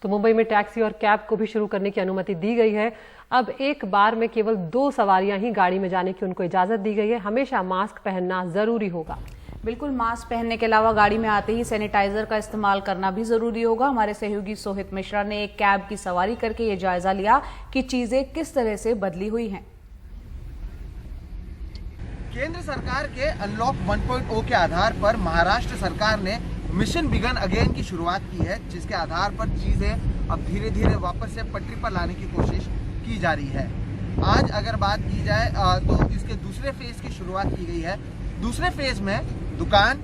तो मुंबई में टैक्सी और कैब को भी शुरू करने की अनुमति दी गई है। अब एक बार में केवल 2 सवारियां ही गाड़ी में जाने की उनको इजाजत दी गई है। हमेशा मास्क पहनना जरूरी होगा। बिल्कुल, मास्क पहनने के अलावा गाड़ी में आते ही सैनिटाइजर का इस्तेमाल करना भी जरूरी होगा। हमारे सहयोगी सोहित मिश्रा ने एक कैब की सवारी करके ये जायजा लिया कि चीजें किस तरह से बदली हुई हैं। केंद्र सरकार के अनलॉक 1.0 के आधार पर महाराष्ट्र सरकार ने मिशन बिगन अगेन की शुरुआत की है, जिसके आधार पर चीजें अब धीरे धीरे वापस से पटरी पर लाने की कोशिश की जा रही है। आज अगर बात की जाए तो इसके दूसरे फेज की शुरुआत की गई है। दूसरे फेज में दुकान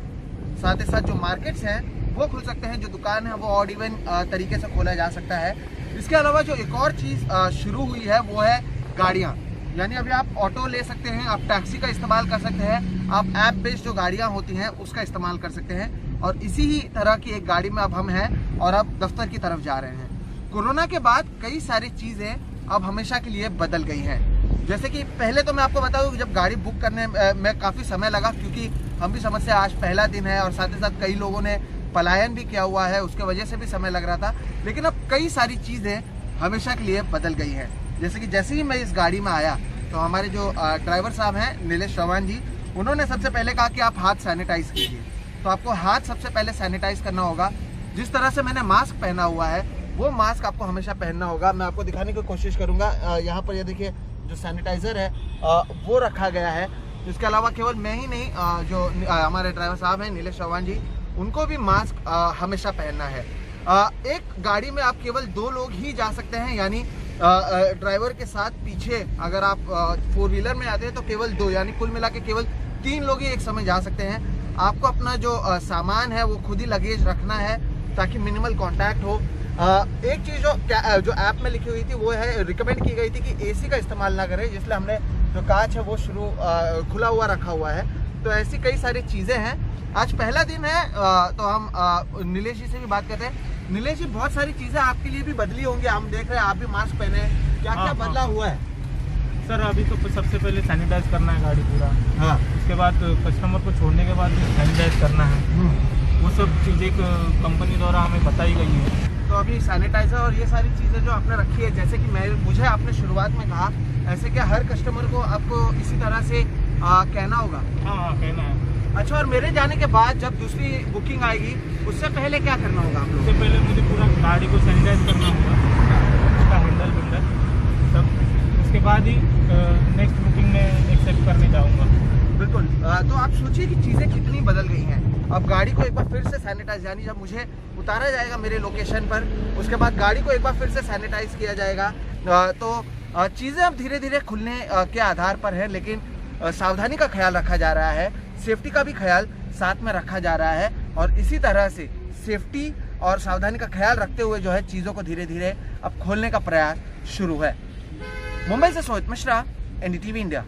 साथ ही साथ जो मार्केट्स हैं वो खुल सकते हैं, जो दुकान है वो ऑड इवन तरीके से खोला जा सकता है। इसके अलावा जो एक और चीज़ शुरू हुई है वो है गाड़ियाँ, यानी अभी आप ऑटो ले सकते हैं, आप टैक्सी का इस्तेमाल कर सकते हैं, आप ऐप बेस्ड जो गाड़ियाँ होती हैं उसका इस्तेमाल कर सकते हैं। और इसी ही तरह की एक गाड़ी में अब हम हैं और अब दफ्तर की तरफ जा रहे हैं। कोरोना के बाद कई सारी चीज़ें अब हमेशा के लिए बदल गई हैं। जैसे कि पहले तो मैं आपको बताऊं कि जब गाड़ी बुक करने में काफ़ी समय लगा, क्योंकि हम भी समझते हैं आज पहला दिन है और साथ ही साथ कई लोगों ने पलायन भी किया हुआ है, उसके वजह से भी समय लग रहा था। लेकिन अब कई सारी चीज़ें हमेशा के लिए बदल गई हैं। जैसे ही मैं इस गाड़ी में आया तो हमारे जो ड्राइवर साहब हैं नीलेश चौहान जी, उन्होंने सबसे पहले कहा कि आप हाथ सैनिटाइज कीजिए। तो आपको हाथ सबसे पहले सैनिटाइज करना होगा। जिस तरह से मैंने मास्क पहना हुआ है वो मास्क आपको हमेशा पहनना होगा। मैं आपको दिखाने की कोशिश करूंगा। यहाँ पर ये देखिए जो सैनिटाइजर है वो रखा गया है। इसके अलावा केवल मैं ही नहीं, जो हमारे ड्राइवर साहब हैं नीलेश चौहान जी, उनको भी मास्क हमेशा पहनना है। एक गाड़ी में आप केवल 2 लोग ही जा सकते हैं, यानी ड्राइवर के साथ पीछे अगर आप 4 व्हीलर में आते हैं तो केवल 2, यानी कुल मिला के केवल 3 लोग ही एक समय जा सकते हैं। आपको अपना जो सामान है वो खुद ही लगेज रखना है ताकि मिनिमल कांटेक्ट हो। एक चीज़ जो ऐप में लिखी हुई थी वो है, रिकमेंड की गई थी कि एसी का इस्तेमाल ना करें, इसलिए हमने जो कांच है वो खुला हुआ रखा हुआ है। तो ऐसी कई सारी चीज़ें हैं। आज पहला दिन है तो हम नीलेश जी से भी बात करते हैं। नीलेश जी, बहुत सारी चीज़ें आपके लिए भी बदली होंगी, हम देख रहे हैं आप भी मास्क पहने हैं, क्या क्या बदला हुआ है? सर अभी तो सबसे पहले सैनिटाइज करना है गाड़ी पूरा। हाँ। उसके बाद कस्टमर को छोड़ने के बाद सैनिटाइज करना है। वो सब चीज़ें कंपनी द्वारा हमें बताई गई है। तो अभी सैनिटाइजर और ये सारी चीज़ें जो आपने रखी है, जैसे कि मुझे आपने शुरुआत में कहा, ऐसे क्या हर कस्टमर को आपको इसी तरह से कहना होगा? हाँ, कहना है। अच्छा, और मेरे जाने के बाद जब दूसरी बुकिंग आएगी उससे पहले क्या करना होगा आप लोगों को? उससे पहले मुझे पूरा गाड़ी को सैनिटाइज करना होगा, उसका हैंडल सब। उसके बाद ही नेक्स्ट बुकिंग में एक्सेप्ट करने जाऊँगा। बिल्कुल। तो आप सोचिए कि चीज़ें कितनी बदल गई हैं। अब गाड़ी को एक बार फिर से सैनिटाइज, यानी जब मुझे उतारा जाएगा मेरे लोकेशन पर, उसके बाद गाड़ी को एक बार फिर से सैनिटाइज किया जाएगा। तो चीज़ें अब धीरे धीरे खुलने के आधार पर है, लेकिन सावधानी का ख्याल रखा जा रहा है, सेफ्टी का भी ख्याल साथ में रखा जा रहा है। और इसी तरह से सेफ्टी और सावधानी का ख्याल रखते हुए जो है चीज़ों को धीरे धीरे अब खोलने का प्रयास शुरू है। मुंबई से सोहित मिश्रा, NDTV इंडिया।